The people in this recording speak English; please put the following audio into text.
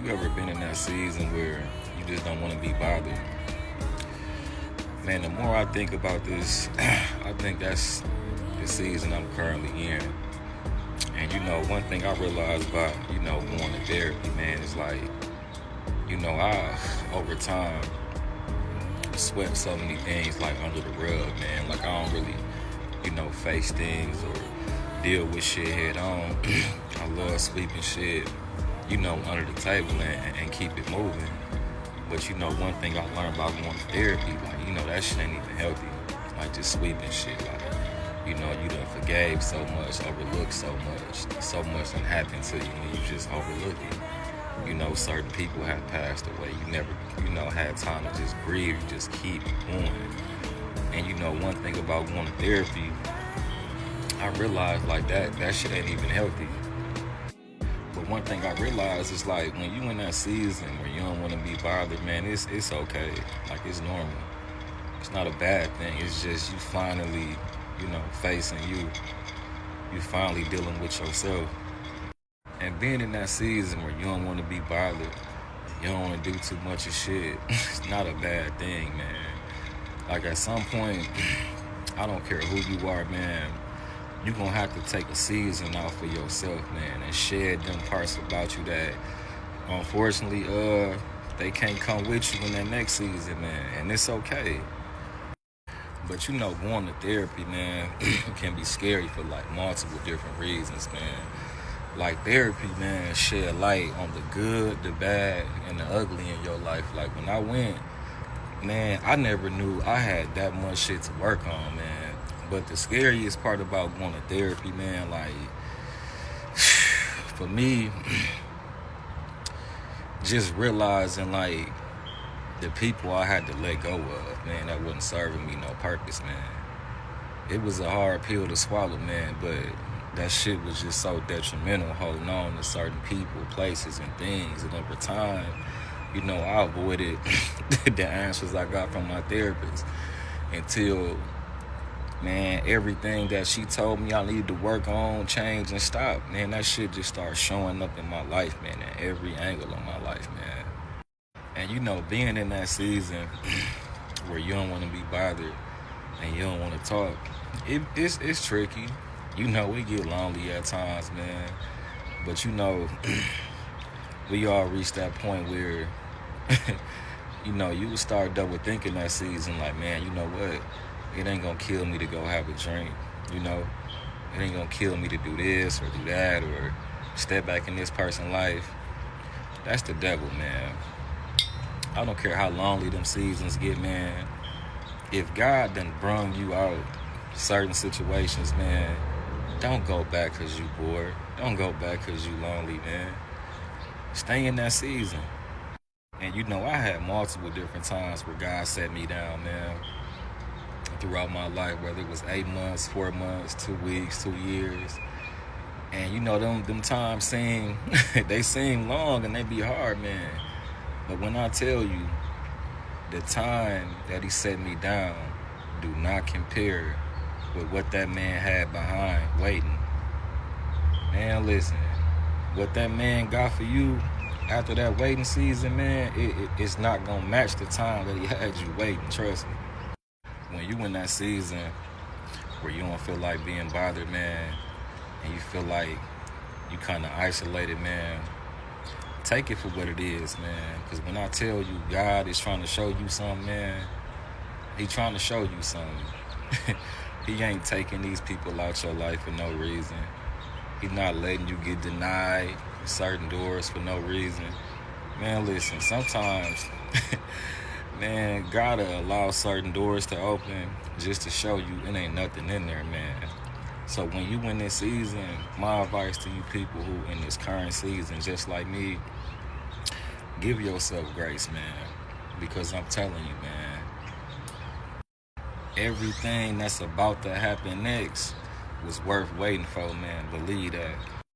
you ever been in that season where you just don't want to be bothered? Man, the more I think about this, I think that's the season I'm currently in. And one thing I realized about, going to therapy, man, is like, I, over time, swept so many things like under the rug, man. Like I don't really, face things or deal with shit head on. I love sweeping shit, under the table and keep it moving. But one thing I learned about going to therapy, like, that shit ain't even healthy. Like just sweeping shit, like, you done forgave so much, overlooked so much done happened to you, and you just overlook it. Certain people have passed away. You never, had time to just breathe. You just keep going. And one thing about going to therapy, I realized like that shit ain't even healthy. But one thing I realized is like when you in that season where you don't want to be bothered, man, it's okay. Like it's normal. It's not a bad thing. It's just you finally, facing you. You finally dealing with yourself. And being in that season where you don't want to be bothered, you don't want to do too much of shit, it's not a bad thing, man. Like at some point, I don't care who you are, man, you're going to have to take a season off for yourself, man, and shed them parts about you that, unfortunately, they can't come with you in that next season, man, and it's okay. But going to therapy, man, can be scary for like multiple different reasons, man. Like therapy, man, shed light on the good, the bad, and the ugly in your life. Like when I went, man, I never knew I had that much shit to work on, man. But the scariest part about going to therapy, man, like, for me, just realizing, like, the people I had to let go of, man, that wasn't serving me no purpose, man. It was a hard pill to swallow, man, but that shit was just so detrimental, holding on to certain people, places, and things. And over time, I avoided the answers I got from my therapist until, man, everything that she told me I needed to work on, change, and stop, man, that shit just started showing up in my life, man, at every angle of my life, man. And, being in that season where you don't want to be bothered and you don't want to talk, it's tricky. We get lonely at times, man. But, we all reach that point where, you would start double thinking that season. Like, man, you know what? It ain't going to kill me to go have a drink, It ain't going to kill me to do this or do that or step back in this person's life. That's the devil, man. I don't care how lonely them seasons get, man. If God done brung you out certain situations, man, don't go back because you bored. Don't go back because you lonely, man. Stay in that season. And I had multiple different times where God set me down, man, throughout my life, whether it was 8 months, 4 months, 2 weeks, 2 years. And them times seem, they seem long and they be hard, man. But when I tell you, the time that he set me down do not compare with what that man had behind waiting. Man, listen, what that man got for you after that waiting season, man, it's not going to match the time that he had you waiting, trust me. When you in that season where you don't feel like being bothered, man, and you feel like you kind of isolated, man, take it for what it is, man. Because when I tell you God is trying to show you something, man, he trying to show you something. He ain't taking these people out your life for no reason. He's not letting you get denied certain doors for no reason. Man, listen, sometimes, man, gotta allow certain doors to open just to show you it ain't nothing in there, man. So when you in this season, my advice to you people who in this current season, just like me, give yourself grace, man. Because I'm telling you, man, everything that's about to happen next was worth waiting for, man. Believe that.